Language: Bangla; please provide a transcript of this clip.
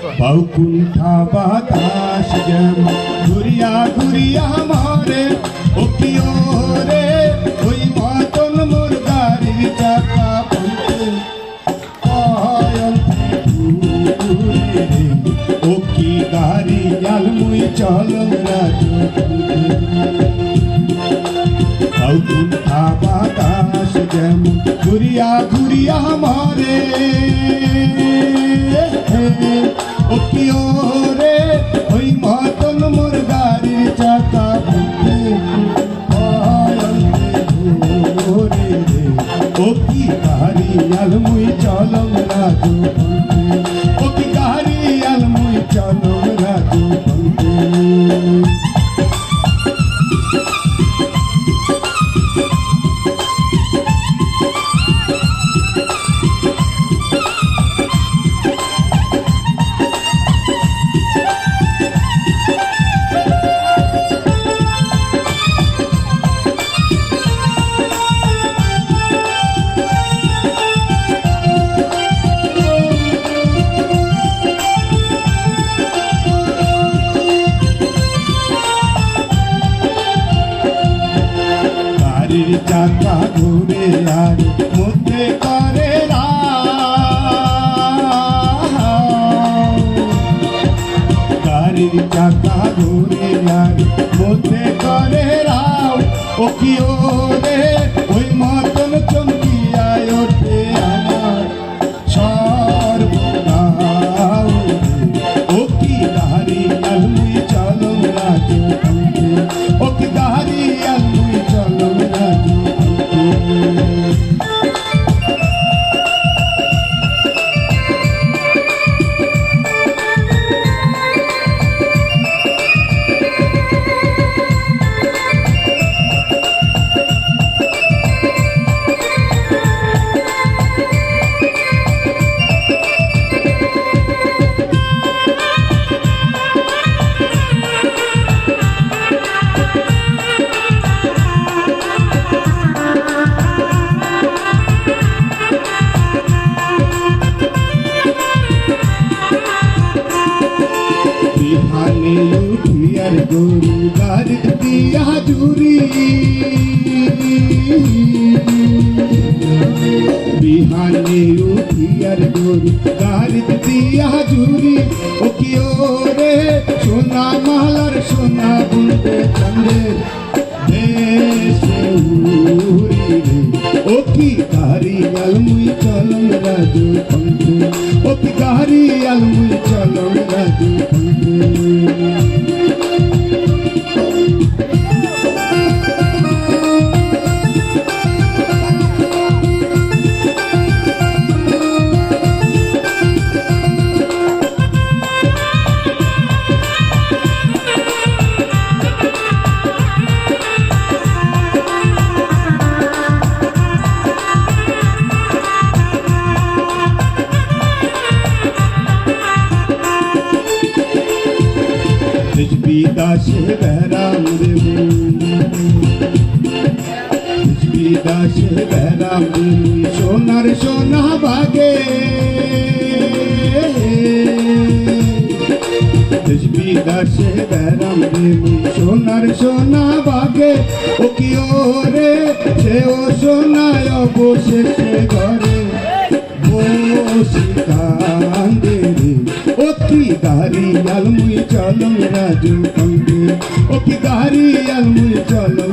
বৈকুণ্ঠা বাতাস যেমন ঘুরিয়া ঘুরিয়া মারে ও কি রে ওই মতন মোর গাড়ির চাকা বলতে ও কি গাড়ি আলমুই চলন রাজু বৈকুণ্ঠা বাতাস যেমন ঘুরিয়া ঘুরিয়া মারে ও কি রে ওই মতন মোর গাড়ির চাকা বলতে ও কি গাড়ি আলমুই চলম রাজু বলতে ও কি গাড়ি আলমুই চলম রাজু বলতে চাকা ঘুরে আর মধ্যে করে গাড়ির চাকা ঘুরে আর মধ্যে করে রাও ও কি রে ওই মতন চমকিয়ায় ওঠে আমার সর্বনাও ও কি গাড়ি আলমুই চলম রাজু ও কি গাড়ি আলমুই চলম রাজু বিহানে উঠিয়ার গরু গাড়ি দিয়া জুরি বিহানে উঠিয়ার গরু গাড়ি দিয়া জুরি ও কি রে সোনা মালার সোনা বুনতে চন্দ্রে দেশে উড়ি রে ও কি গাড়ি আলমুই চলম রাজু বলতে ও কি গাড়ি আলমুই চলম রাজু বলতে দাসে বেড়াম রে দাসে বেড়াম রে সোনার সোনা বাগে দাসে বেড়াম রে সোনার সোনা বাগে ও কি রে সে ও সোনায় অবশেষে ঘরে বসে কান্দে রে ও কি গাড়ি আলমুই চলম রাজু বলতে ও কি গাড়ি আলমুই চলম